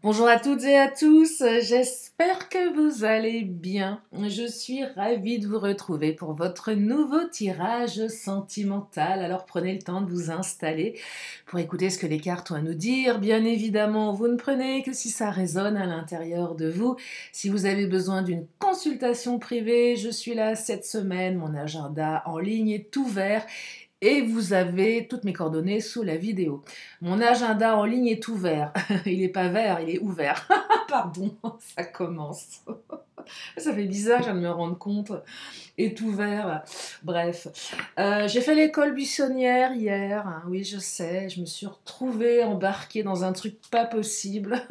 Bonjour à toutes et à tous, j'espère que vous allez bien. Je suis ravie de vous retrouver pour votre nouveau tirage sentimental. Alors prenez le temps de vous installer pour écouter ce que les cartes ont à nous dire. Bien évidemment, vous ne prenez que si ça résonne à l'intérieur de vous. Si vous avez besoin d'une consultation privée, je suis là cette semaine. Mon agenda en ligne est ouvert. Et vous avez toutes mes coordonnées sous la vidéo. Mon agenda en ligne est ouvert. Il n'est pas vert, il est ouvert. Pardon, ça commence. Ça fait bizarre, je viens de me rendre compte. Est ouvert. Bref. J'ai fait l'école buissonnière hier. Oui, je sais. Je me suis retrouvée embarquée dans un truc pas possible.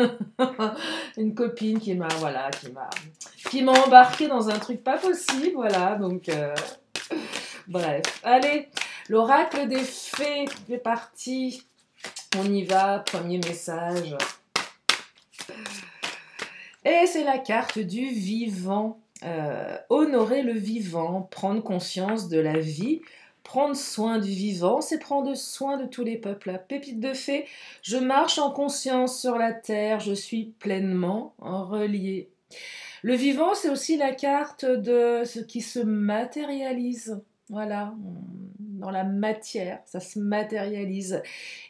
Une copine qui m'a embarquée dans un truc pas possible. Voilà, donc. Bref. Allez, l'oracle des fées est parti. On y va, premier message. Et c'est la carte du vivant. Honorer le vivant, prendre conscience de la vie, prendre soin du vivant, c'est prendre soin de tous les peuples. La pépite de fée, je marche en conscience sur la terre, je suis pleinement relié. Le vivant, c'est aussi la carte de ce qui se matérialise. Voilà, dans la matière, ça se matérialise.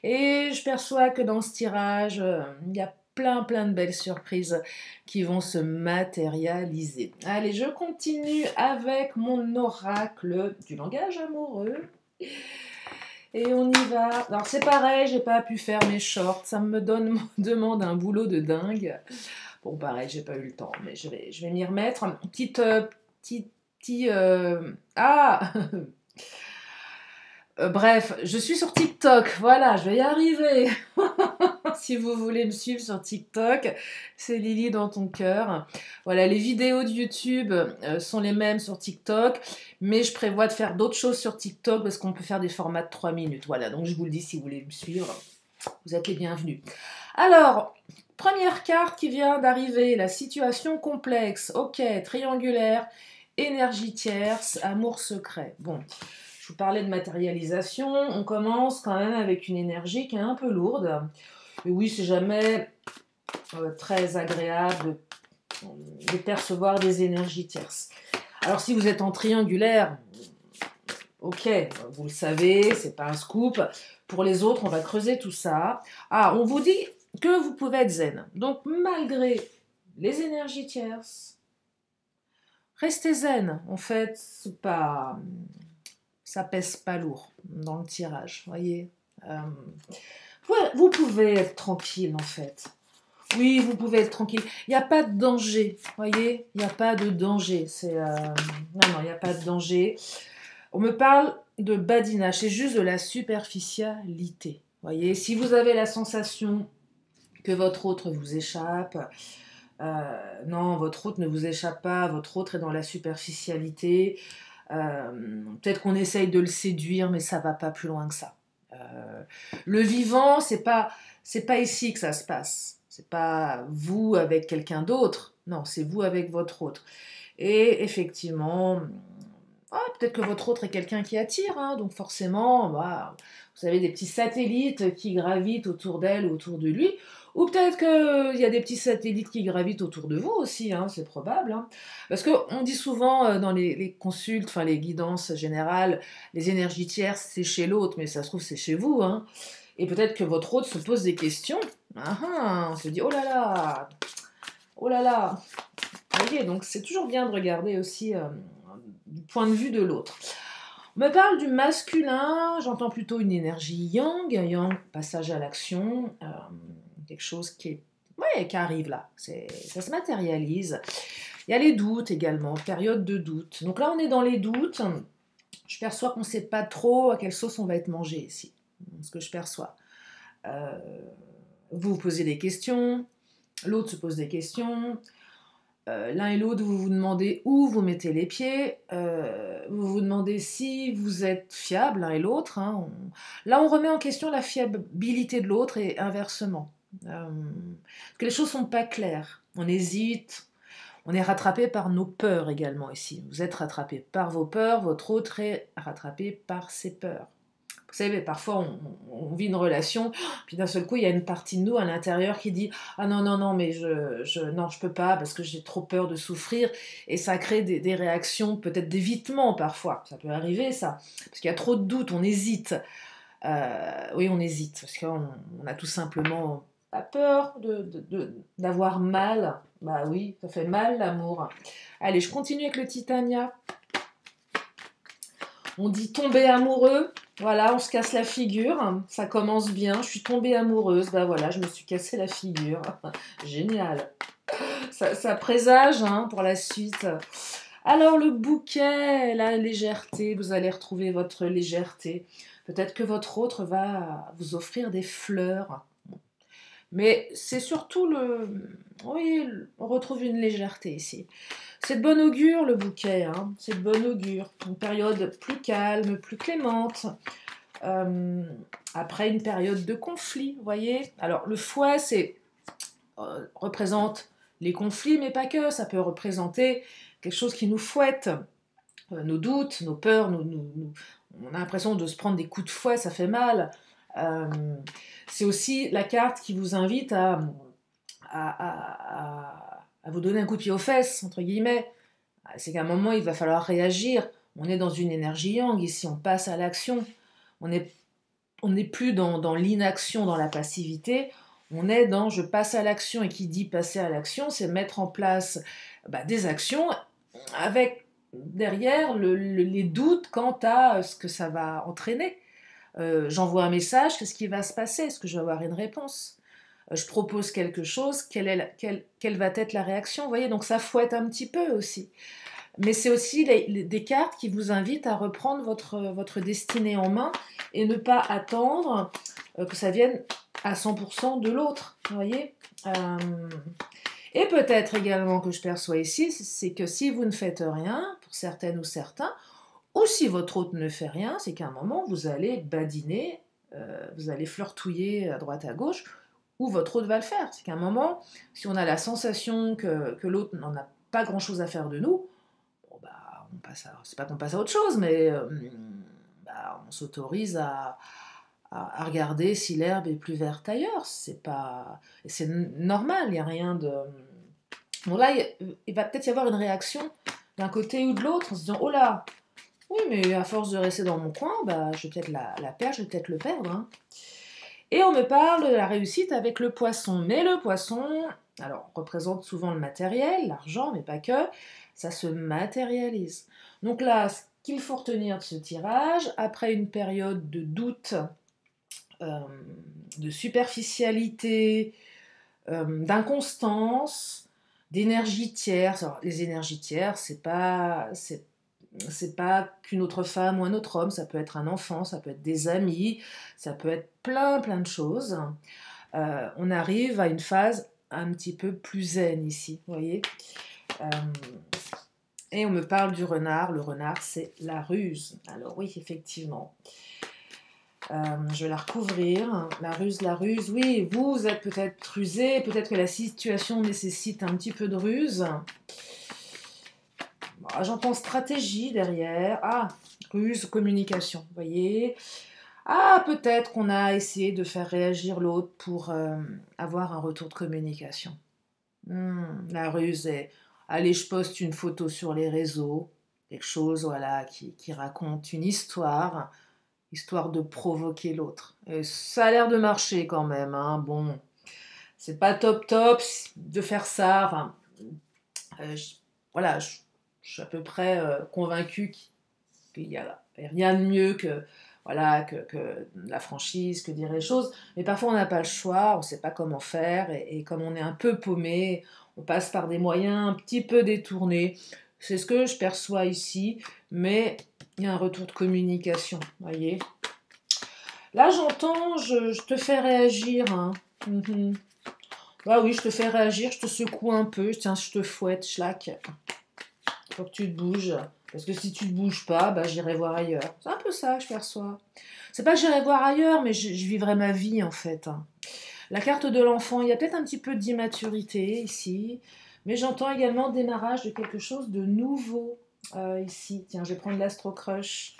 Et je perçois que dans ce tirage, il y a plein de belles surprises qui vont se matérialiser. Allez, je continue avec mon oracle du langage amoureux. Et on y va. Alors c'est pareil, j'ai pas pu faire mes shorts, ça demande un boulot de dingue. Bon, pareil, j'ai pas eu le temps, mais je vais m'y remettre. Ah bref, je suis sur TikTok, voilà, je vais y arriver. Si vous voulez me suivre sur TikTok, c'est Lily dans ton cœur. Voilà, les vidéos de YouTube sont les mêmes sur TikTok, mais je prévois de faire d'autres choses sur TikTok parce qu'on peut faire des formats de 3 minutes. Voilà, donc je vous le dis si vous voulez me suivre, vous êtes les bienvenus. Alors, première carte qui vient d'arriver, la situation complexe. Ok, triangulaire, énergie tierce, amour secret. Bon, je vous parlais de matérialisation, on commence quand même avec une énergie qui est un peu lourde. Et oui, c'est jamais très agréable de percevoir des énergies tierces. Alors si vous êtes en triangulaire, ok, vous le savez, c'est pas un scoop. Pour les autres, on va creuser tout ça. Ah, on vous dit que vous pouvez être zen. Donc malgré les énergies tierces, restez zen. En fait, c'est pas, ça pèse pas lourd dans le tirage, voyez. Vous pouvez être tranquille en fait. Oui, vous pouvez être tranquille. Il n'y a pas de danger, voyez. Il n'y a pas de danger. Non, il n'y a pas de danger. On me parle de badinage, c'est juste de la superficialité. Voyez, si vous avez la sensation que votre autre vous échappe, non, votre autre ne vous échappe pas, votre autre est dans la superficialité. Peut-être qu'on essaye de le séduire, mais ça va pas plus loin que ça. Le vivant, c'est pas ici que ça se passe. C'est pas vous avec quelqu'un d'autre. Non, c'est vous avec votre autre. Et effectivement, peut-être que votre autre est quelqu'un qui attire, hein, donc forcément, vous avez des petits satellites qui gravitent autour d'elle ou autour de lui, ou peut-être qu'il y a des petits satellites qui gravitent autour de vous aussi, hein, c'est probable. Hein. Parce qu'on dit souvent dans les consultes, enfin les guidances générales, les énergies tierces, c'est chez l'autre, mais ça se trouve c'est chez vous. Hein. Et peut-être que votre autre se pose des questions. On se dit, oh là là, oh là là. Vous voyez, donc c'est toujours bien de regarder aussi du point de vue de l'autre. On me parle du masculin, j'entends plutôt une énergie yang, passage à l'action, quelque chose qui arrive là, ça se matérialise. Il y a les doutes également, période de doute. Donc là, on est dans les doutes. Je perçois qu'on ne sait pas trop à quelle sauce on va être mangé ici, ce que je perçois. Vous vous posez des questions, l'autre se pose des questions. L'un et l'autre, vous vous demandez où vous mettez les pieds, vous vous demandez si vous êtes fiable l'un et l'autre. Hein. Là, on remet en question la fiabilité de l'autre et inversement. Que les choses sont pas claires. On hésite, on est rattrapé par nos peurs également ici. Vous êtes rattrapé par vos peurs, votre autre est rattrapé par ses peurs. Il faut savez, parfois on vit une relation, puis d'un seul coup, il y a une partie de nous à l'intérieur qui dit ah non, non, non, mais non, je peux pas parce que j'ai trop peur de souffrir. Et ça crée des réactions, peut-être d'évitement parfois. Ça peut arriver, ça. Parce qu'il y a trop de doutes, on hésite. Oui, on hésite, parce qu'on a tout simplement pas peur d'avoir mal. Bah oui, ça fait mal l'amour. Allez, je continue avec le Titania. On dit tomber amoureux. Voilà, on se casse la figure. Ça commence bien. Je suis tombée amoureuse. Bah voilà, je me suis cassé la figure. Génial. Ça présage hein, pour la suite. Alors le bouquet, la légèreté, vous allez retrouver votre légèreté. Peut-être que votre autre va vous offrir des fleurs. Mais c'est surtout le... Oui, on retrouve une légèreté ici. C'est de bon augure le bouquet, hein. C'est de bon augure. Une période plus calme, plus clémente. Après une période de conflit, vous voyez. Alors le fouet, représente les conflits, mais pas que. Ça peut représenter quelque chose qui nous fouette. Nos doutes, nos peurs, on a l'impression de se prendre des coups de fouet, ça fait mal. C'est aussi la carte qui vous invite à vous donner un coup de pied aux fesses, entre guillemets. C'est qu'à un moment, il va falloir réagir. On est dans une énergie yang, ici, on passe à l'action. On n'est plus dans l'inaction, dans la passivité. On est dans je passe à l'action. Et qui dit passer à l'action, c'est mettre en place des actions avec derrière les doutes quant à ce que ça va entraîner. J'envoie un message, qu'est-ce qui va se passer? Est-ce que je vais avoir une réponse? Je propose quelque chose, quelle va être la réaction? Vous voyez, donc ça fouette un petit peu aussi. Mais c'est aussi des cartes qui vous invitent à reprendre votre destinée en main et ne pas attendre que ça vienne à 100% de l'autre. Vous voyez et peut-être également que je perçois ici, c'est que si vous ne faites rien, pour certaines ou certains, ou si votre autre ne fait rien, c'est qu'à un moment, vous allez badiner, vous allez flirtouiller à droite à gauche, ou votre autre va le faire. C'est qu'à un moment, si on a la sensation que l'autre n'en a pas grand-chose à faire de nous, bon, on passe c'est pas qu'on passe à autre chose, mais on s'autorise à regarder si l'herbe est plus verte ailleurs. C'est normal, il n'y a rien de... Bon là, il va peut-être y avoir une réaction d'un côté ou de l'autre en se disant « Oh là, oui, mais à force de rester dans mon coin, je vais peut-être la perdre, je vais peut-être le perdre. Hein. » Et on me parle de la réussite avec le poisson. Mais le poisson, alors, représente souvent le matériel, l'argent, mais pas que, ça se matérialise. Donc là, ce qu'il faut retenir de ce tirage, après une période de doute, de superficialité, d'inconstance, d'énergie tierce. Alors, les énergies tierces, c'est pas qu'une autre femme ou un autre homme, ça peut être un enfant, ça peut être des amis, ça peut être plein de choses. On arrive à une phase un petit peu plus zen ici, vous voyez. Et on me parle du renard. Le renard, c'est la ruse. Alors oui, effectivement. Je vais la recouvrir. La ruse, oui, vous êtes peut-être rusé, peut-être que la situation nécessite un petit peu de ruse. Bon, j'entends stratégie derrière. Ah, ruse, communication, vous voyez. Ah, peut-être qu'on a essayé de faire réagir l'autre pour avoir un retour de communication. La ruse est... Allez, je poste une photo sur les réseaux, quelque chose voilà, qui raconte une histoire de provoquer l'autre. Et ça a l'air de marcher quand même. Hein. Bon, c'est pas top de faire ça. Enfin, je suis à peu près convaincue qu'il n'y a rien de mieux que la franchise, que dire les choses. Mais parfois, on n'a pas le choix, on ne sait pas comment faire. Et comme on est un peu paumé, on passe par des moyens un petit peu détournés. C'est ce que je perçois ici. Mais il y a un retour de communication, voyez. Là, j'entends, je te fais réagir. Hein. Bah oui, je te fais réagir, je te secoue un peu. Tiens, je te fouette, schlac. Faut que tu te bouges. Parce que si tu te bouges pas, j'irai voir ailleurs. C'est un peu ça que je perçois. C'est pas que j'irai voir ailleurs, mais je vivrai ma vie, en fait. La carte de l'enfant, il y a peut-être un petit peu d'immaturité ici. Mais j'entends également démarrage de quelque chose de nouveau ici. Tiens, je vais prendre l'Astro Crush.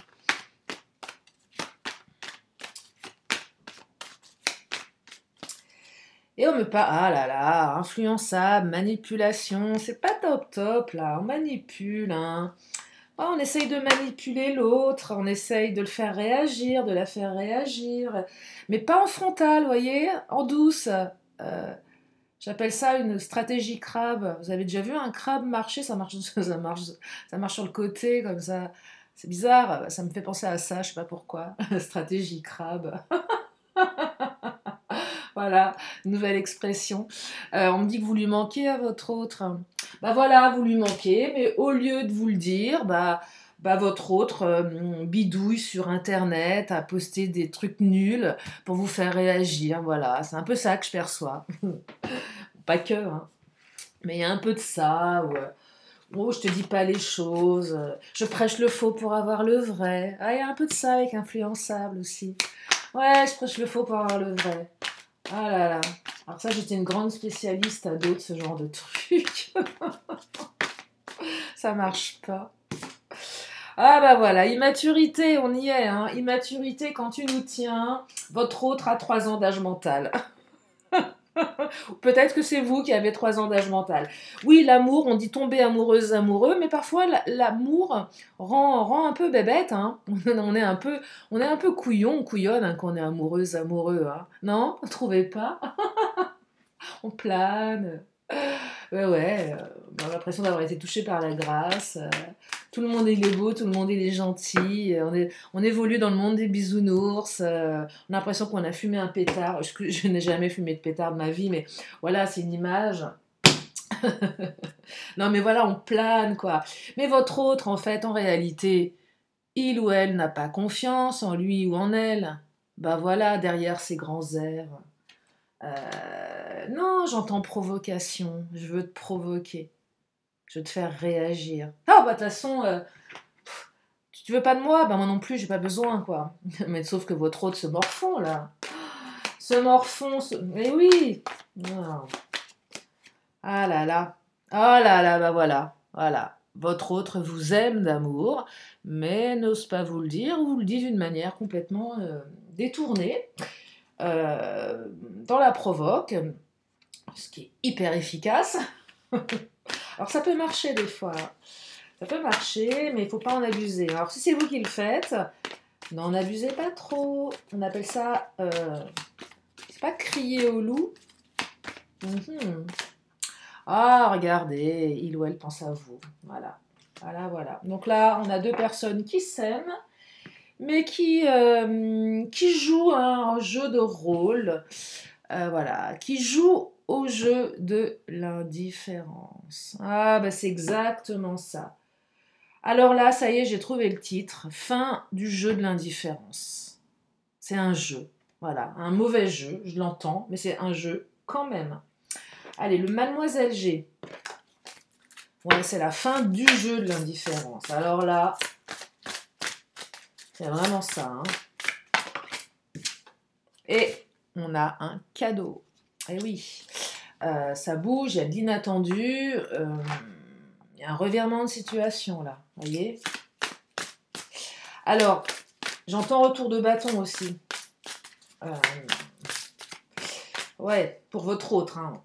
Et on me parle, ah là là, influençable, manipulation, c'est pas top top là, on manipule, hein. Ah, on essaye de manipuler l'autre, on essaye de le faire réagir, de la faire réagir, mais pas en frontal, vous voyez, en douce. J'appelle ça une stratégie crabe. Vous avez déjà vu un crabe marcher? Ça marche, ça marche sur le côté comme ça. C'est bizarre, ça me fait penser à ça, je sais pas pourquoi. Stratégie crabe. Voilà, nouvelle expression. On me dit que vous lui manquez à votre autre. Bah voilà, vous lui manquez, mais au lieu de vous le dire, bah votre autre bidouille sur internet, a posté des trucs nuls pour vous faire réagir. Voilà, c'est un peu ça que je perçois. Pas que, hein. Mais il y a un peu de ça, oh, je te dis pas les choses, je prêche le faux pour avoir le vrai. Ah, il y a un peu de ça avec influençable aussi. Ouais, je prêche le faux pour avoir le vrai. Ah là là. Alors ça, j'étais une grande spécialiste à d'autres, ce genre de trucs. Ça marche pas. Ah bah voilà, immaturité, on y est, hein. Immaturité quand tu nous tiens. Votre autre a 3 ans d'âge mental. Peut-être que c'est vous qui avez 3 ans d'âge mental. Oui, l'amour, on dit tomber amoureuse, amoureux, mais parfois l'amour rend un peu bébête. Hein. On est un peu couillon, couillonne hein, quand on est amoureuse, amoureux. Hein. Non, vous trouvez pas? On plane. On a l'impression d'avoir été touché par la grâce. Tout le monde il est beau, tout le monde il est gentil. On évolue dans le monde des bisounours. On a l'impression qu'on a fumé un pétard. Je n'ai jamais fumé de pétard de ma vie, mais voilà, c'est une image. Non, mais voilà, on plane, quoi. Mais votre autre, en fait, en réalité, il ou elle n'a pas confiance en lui ou en elle. Bah voilà, derrière ces grands airs. Non, j'entends provocation. Je veux te provoquer. Je veux te faire réagir. Ah, bah, de toute façon, tu veux pas de moi? Bah, moi non plus, j'ai pas besoin, quoi. Mais sauf que votre autre se morfond, là. Se morfond, mais oui! Non. Ah là là. Ah là là, bah voilà. Voilà. Votre autre vous aime d'amour, mais n'ose pas vous le dire, ou vous le dit d'une manière complètement détournée, dans la provoque, ce qui est hyper efficace. Alors ça peut marcher des fois, ça peut marcher, mais il ne faut pas en abuser. Alors si c'est vous qui le faites, n'en abusez pas trop. On appelle ça, c'est pas crier au loup. Ah, regardez, il ou elle pense à vous. Voilà, voilà, voilà. Donc là, on a 2 personnes qui s'aiment, mais qui jouent un jeu de rôle. Voilà, qui jouent au jeu de l'indifférence. Ah, bah c'est exactement ça. Alors là, ça y est, j'ai trouvé le titre. Fin du jeu de l'indifférence. C'est un jeu. Voilà, un mauvais jeu, je l'entends, mais c'est un jeu quand même. Allez, le Mademoiselle G. Ouais, c'est la fin du jeu de l'indifférence. Alors là, c'est vraiment ça. Hein. Et on a un cadeau. Eh oui, ça bouge, il y a de l'inattendu, il y a un revirement de situation là, vous voyez. Alors, j'entends retour de bâton aussi. Ouais, pour votre autre, hein.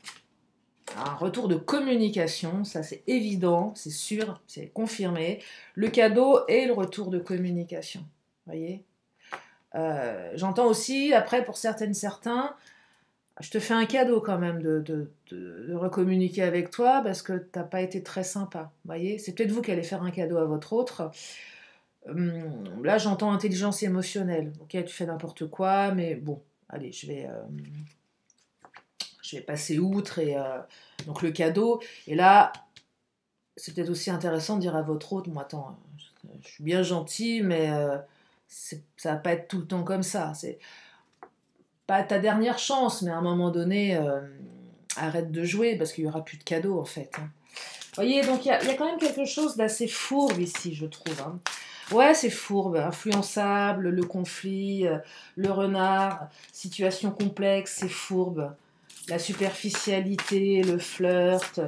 Un retour de communication, ça c'est évident, c'est sûr, c'est confirmé. Le cadeau et le retour de communication, vous voyez. J'entends aussi, après, pour certains, je te fais un cadeau quand même de recommuniquer avec toi parce que t'as pas été très sympa, vous voyez. C'est peut-être vous qui allez faire un cadeau à votre autre. Là, j'entends intelligence émotionnelle. Ok, tu fais n'importe quoi, mais bon, allez, je vais passer outre et donc le cadeau. Et là, c'est peut-être aussi intéressant de dire à votre autre, moi, attends, je suis bien gentil, mais ça va pas être tout le temps comme ça. C'est pas ta dernière chance, mais à un moment donné, arrête de jouer parce qu'il y aura plus de cadeaux en fait. Hein. Vous voyez, donc il y a quand même quelque chose d'assez fourbe ici, je trouve. Hein. Ouais, c'est fourbe, influençable, le conflit, le renard, situation complexe, c'est fourbe. La superficialité, le flirt,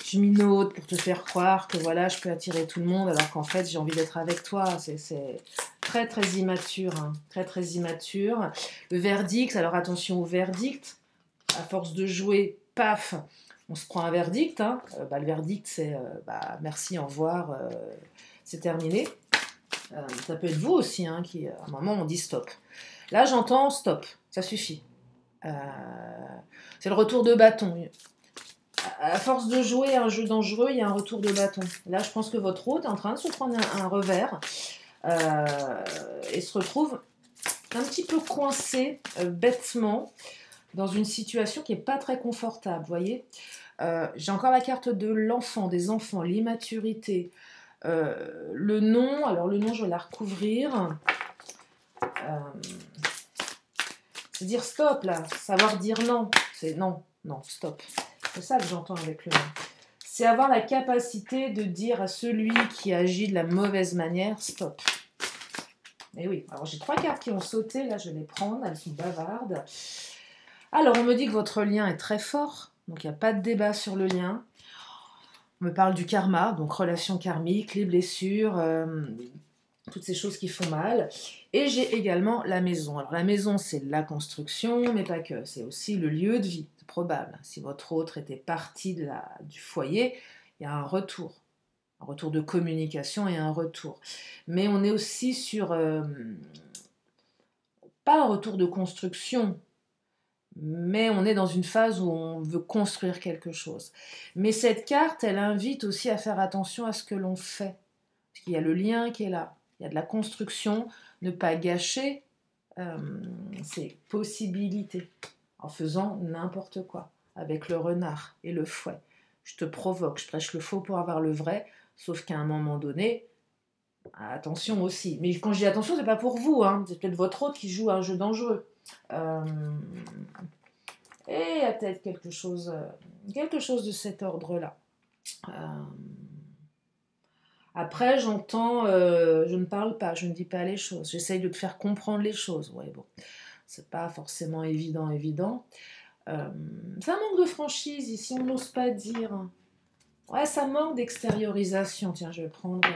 je minaude pour te faire croire que voilà, je peux attirer tout le monde alors qu'en fait j'ai envie d'être avec toi. C'est très très immature, hein. Très très immature. Le verdict, alors attention au verdict. à force de jouer, paf, on se prend un verdict. Hein. Le verdict, c'est merci, au revoir, c'est terminé. Ça peut être vous aussi, hein, qui, à un moment, on dit stop. Là, j'entends stop, ça suffit. C'est le retour de bâton. À force de jouer à un jeu dangereux, il y a un retour de bâton. Là, je pense que votre hôte est en train de se prendre un revers et se retrouve un petit peu coincé bêtement dans une situation qui n'est pas très confortable, vous voyez. J'ai encore la carte de l'enfant, des enfants, l'immaturité. Le nom, alors le nom, je vais la recouvrir. C'est dire stop, là. Savoir dire non. C'est non, stop. C'est ça que j'entends avec le nom. C'est avoir la capacité de dire à celui qui agit de la mauvaise manière, stop. Et oui, alors j'ai 3 cartes qui ont sauté, là je vais les prendre, elles sont bavardes. Alors on me dit que votre lien est très fort, donc il n'y a pas de débat sur le lien. On me parle du karma, donc relation karmique, les blessures, toutes ces choses qui font mal. Et j'ai également la maison. Alors la maison, c'est la construction, mais pas que. C'est aussi le lieu de vie, c'est probable. Si votre autre était parti du foyer, il y a un retour de communication et un retour. Mais on est aussi sur, pas un retour de construction, mais on est dans une phase où on veut construire quelque chose. Mais cette carte, elle invite aussi à faire attention à ce que l'on fait. Parce qu'il y a le lien qui est là. Il y a de la construction, ne pas gâcher ces possibilités en faisant n'importe quoi, avec le renard et le fouet. Je te provoque, je prêche le faux pour avoir le vrai, sauf qu'à un moment donné, attention aussi. Mais quand je dis attention, c'est pas pour vous, hein. C'est peut-être votre autre qui joue à un jeu dangereux. Et il y a peut-être quelque chose de cet ordre-là. Après, j'entends, je ne parle pas, je ne dis pas les choses. J'essaye de te faire comprendre les choses. Ouais, bon, c'est pas forcément évident. Ça manque de franchise ici, on n'ose pas dire. Ouais, ça manque d'extériorisation. Tiens, je vais prendre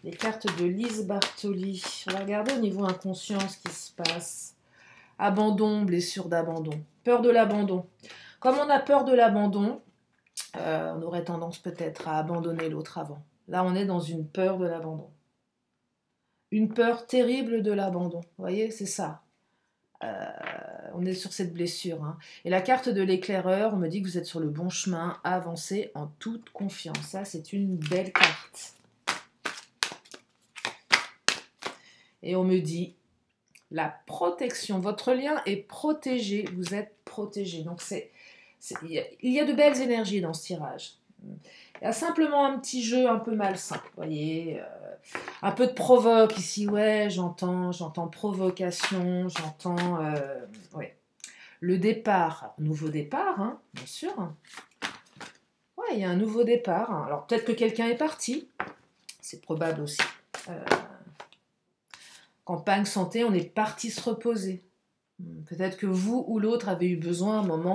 les cartes de Lise Bartoli. On va regarder au niveau inconscient ce qui se passe. Abandon, blessure d'abandon. Peur de l'abandon. Comme on a peur de l'abandon, on aurait tendance peut-être à abandonner l'autre avant. Là, on est dans une peur de l'abandon. Une peur terrible de l'abandon. Vous voyez, c'est ça. On est sur cette blessure. Hein. Et la carte de l'éclaireur, on me dit que vous êtes sur le bon chemin, avancez en toute confiance. Ça, c'est une belle carte. Et on me dit la protection. Votre lien est protégé. Vous êtes protégé. Donc, il y a de belles énergies dans ce tirage. Il y a simplement un petit jeu un peu malsain, vous voyez, un peu de provoque ici, ouais, j'entends provocation, j'entends, ouais, le départ, nouveau départ, hein, bien sûr, ouais, il y a un nouveau départ, hein. Alors peut-être que quelqu'un est parti, c'est probable aussi, campagne santé, on est parti se reposer, peut-être que vous ou l'autre avez eu besoin à un moment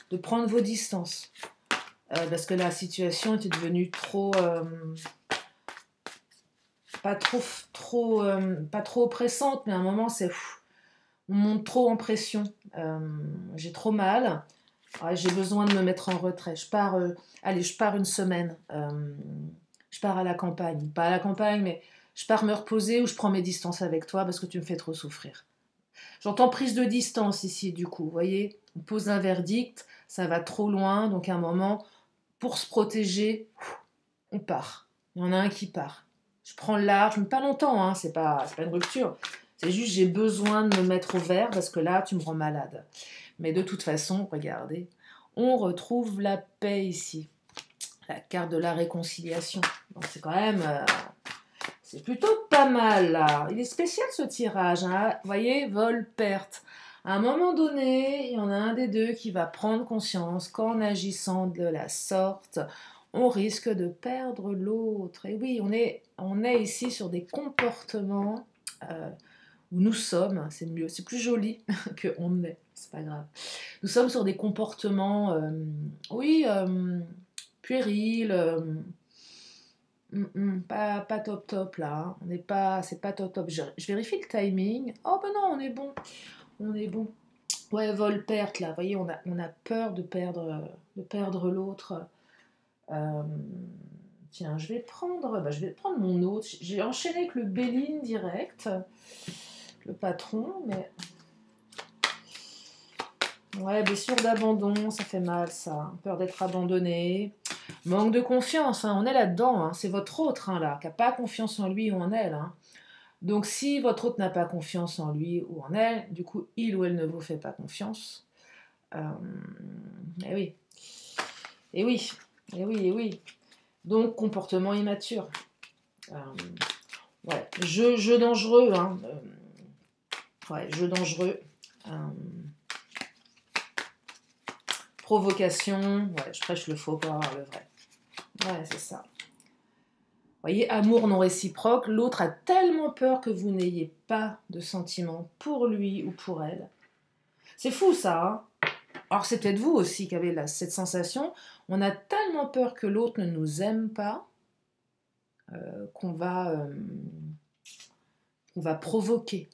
de prendre vos distances. Parce que la situation était devenue pas trop oppressante, mais à un moment on monte trop en pression. J'ai trop mal, ouais, j'ai besoin de me mettre en retrait. Je pars une semaine. Je pars à la campagne, pas à la campagne, mais je pars me reposer ou je prends mes distances avec toi parce que tu me fais trop souffrir. J'entends prise de distance ici, du coup, vous voyez, on pose un verdict, ça va trop loin, donc à un moment, pour se protéger, on part. Il y en a un qui part. Je prends le large, mais pas longtemps, hein, c'est pas une rupture. C'est juste j'ai besoin de me mettre au vert parce que là, tu me rends malade. Mais de toute façon, regardez, on retrouve la paix ici. La carte de la réconciliation. Donc c'est quand même... c'est plutôt pas mal, là. Il est spécial, ce tirage. Hein. Vous voyez, vol-perte. À un moment donné, il y en a un des deux qui va prendre conscience qu'en agissant de la sorte, on risque de perdre l'autre. Et oui, on est ici sur des comportements où nous sommes, c'est mieux, c'est plus joli que on est, c'est pas grave. Nous sommes sur des comportements, puérils, pas top là, c'est pas top. Je vérifie le timing. Oh ben non, on est bon. Ouais, vol-perte, là. Vous voyez, on a peur de perdre l'autre. Euh, Tiens, je vais prendre mon autre. J'ai enchaîné avec le Béline direct, le patron, mais... Ouais, blessure d'abandon, ça fait mal, ça. Peur d'être abandonné. Manque de confiance, hein, on est là-dedans. Hein. C'est votre autre, hein, là, qui n'a pas confiance en lui ou en elle. Hein. Donc, si votre autre n'a pas confiance en lui ou en elle, du coup, il ou elle ne vous fait pas confiance. Euh, eh oui. Eh oui. Eh oui, eh oui. Donc, comportement immature. Ouais, jeu dangereux. Hein. Ouais, jeu dangereux. Provocation. Ouais, je prêche le faux pour avoir le vrai. Ouais, c'est ça. Vous voyez, amour non réciproque. L'autre a tellement peur que vous n'ayez pas de sentiments pour lui ou pour elle. C'est fou, ça. Hein. Alors, c'est peut-être vous aussi qui avez cette sensation. On a tellement peur que l'autre ne nous aime pas qu'on va provoquer.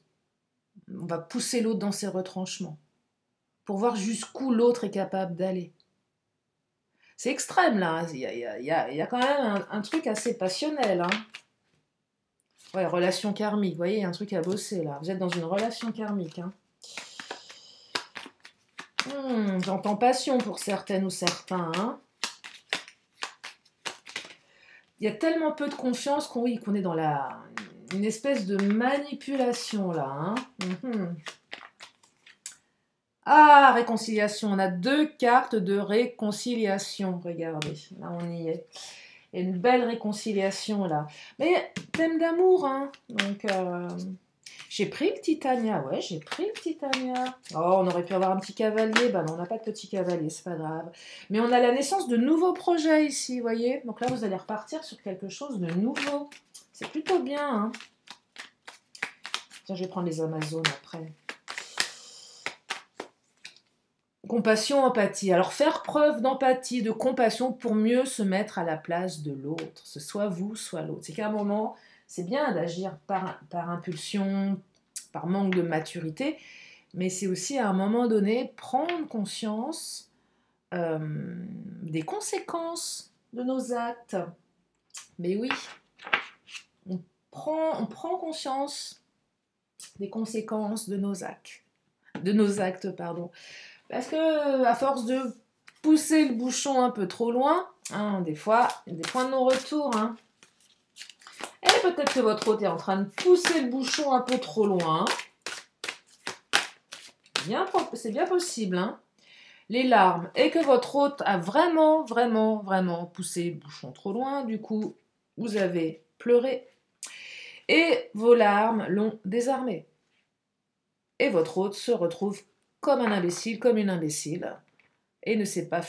On va pousser l'autre dans ses retranchements pour voir jusqu'où l'autre est capable d'aller. C'est extrême, là. Hein. Il y a quand même un truc assez passionnel. Hein. Ouais, relation karmique. Vous voyez, il y a un truc à bosser, là. Vous êtes dans une relation karmique. Hein. J'entends passion pour certaines ou certains. Hein. Il y a tellement peu de confiance qu'on est dans une espèce de manipulation, là. Hein. Ah, réconciliation. On a 2 cartes de réconciliation. Regardez, là, on y est. Il y a une belle réconciliation, là. Mais thème d'amour, hein. Donc, j'ai pris le Titania. Ouais, j'ai pris le Titania. Oh, on aurait pu avoir un petit cavalier. Ben non, on n'a pas de petit cavalier, c'est pas grave. Mais on a la naissance de nouveaux projets ici, vous voyez. Donc là, vous allez repartir sur quelque chose de nouveau. C'est plutôt bien, hein. Tiens, je vais prendre les Amazones après. Compassion, empathie. Alors, faire preuve d'empathie, de compassion pour mieux se mettre à la place de l'autre. Ce soit vous, soit l'autre. C'est qu'à un moment, c'est bien d'agir par impulsion, par manque de maturité, mais c'est aussi à un moment donné prendre conscience des conséquences de nos actes. Mais oui, on prend conscience des conséquences de nos actes. Pardon. Parce que à force de pousser le bouchon un peu trop loin, hein, des fois, il y a des points de non-retour. Hein. Et peut-être que votre hôte est en train de pousser le bouchon un peu trop loin. C'est bien possible. Hein. Les larmes. Et que votre hôte a vraiment, vraiment, vraiment poussé le bouchon trop loin. Du coup, vous avez pleuré. Et vos larmes l'ont désarmé. Et votre hôte se retrouve comme un imbécile, comme une imbécile, et ne sait pas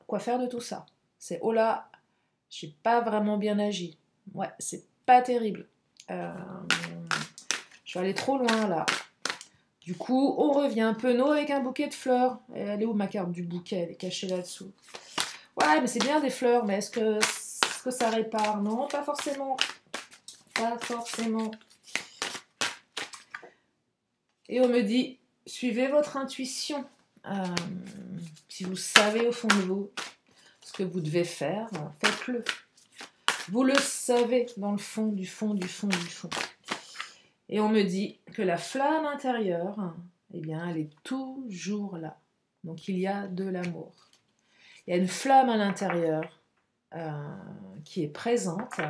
quoi faire de tout ça. C'est oh là, j'ai pas vraiment bien agi. Ouais, c'est pas terrible. Je vais aller trop loin là. Du coup, on revient penaud avec un bouquet de fleurs. Et elle est où ma carte du bouquet? Elle est cachée là-dessous. Ouais, mais c'est bien des fleurs, mais est-ce que ça répare? Non, pas forcément. Pas forcément. Et on me dit, suivez votre intuition. Si vous savez au fond de vous ce que vous devez faire, faites-le. Vous le savez dans le fond, du fond, du fond, du fond. Et on me dit que la flamme intérieure, eh bien, elle est toujours là. Donc il y a de l'amour. Il y a une flamme à l'intérieur qui est présente.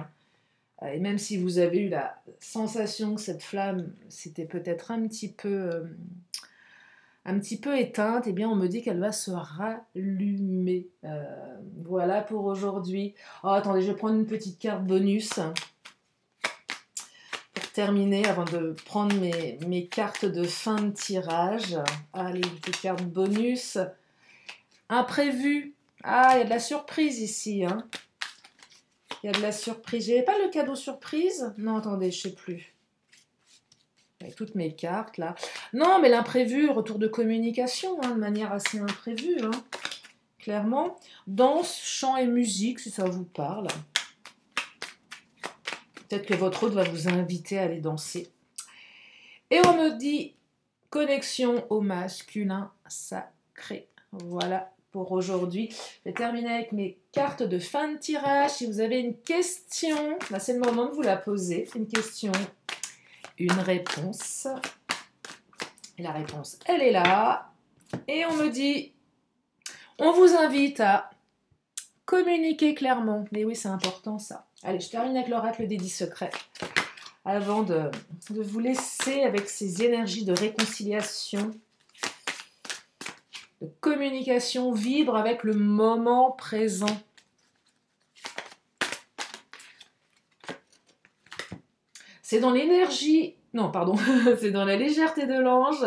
Et même si vous avez eu la sensation que cette flamme, c'était peut-être un petit peu éteinte, eh bien on me dit qu'elle va se rallumer. Voilà pour aujourd'hui. Oh, attendez, je vais prendre une petite carte bonus pour terminer avant de prendre mes cartes de fin de tirage. Allez, une petite carte bonus. Imprévu. Ah, il y a de la surprise ici. Hein. Il y a de la surprise. J'avais pas le cadeau surprise? Non, attendez, je sais plus. Avec toutes mes cartes là. Non, mais l'imprévu, retour de communication, hein, de manière assez imprévue, hein, clairement. Danse, chant et musique, si ça vous parle. Peut-être que votre hôte va vous inviter à aller danser. Et on me dit connexion au masculin sacré. Voilà pour aujourd'hui. Je vais terminer avec mes cartes de fin de tirage. Si vous avez une question, là c'est le moment de vous la poser. Une question, une réponse. Et la réponse, elle est là. Et on me dit, on vous invite à communiquer clairement. Mais oui, c'est important ça. Allez, je termine avec l'oracle des 10 secrets. Avant de vous laisser avec ces énergies de réconciliation, de communication, vibre avec le moment présent. C'est dans l'énergie, non pardon, c'est dans la légèreté de l'ange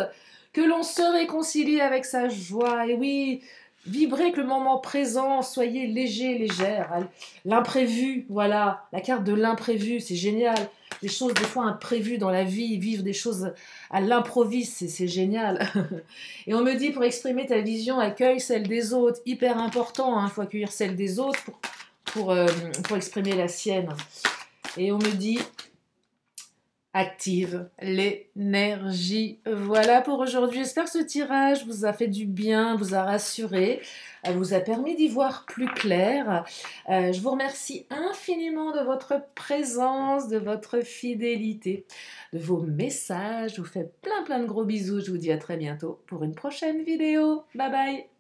que l'on se réconcilie avec sa joie. Et oui, vibrez avec le moment présent, soyez léger, légère. L'imprévu, voilà, la carte de l'imprévu, c'est génial. Des choses des fois imprévues dans la vie, vivre des choses à l'improviste, c'est génial. Et on me dit, pour exprimer ta vision, accueille celle des autres. Hyper important, il faut accueillir celle des autres pour exprimer la sienne. Et on me dit, active l'énergie. Voilà pour aujourd'hui. J'espère que ce tirage vous a fait du bien, vous a rassuré, vous a permis d'y voir plus clair. Je vous remercie infiniment de votre présence, de votre fidélité, de vos messages. Je vous fais plein de gros bisous. Je vous dis à très bientôt pour une prochaine vidéo. Bye bye.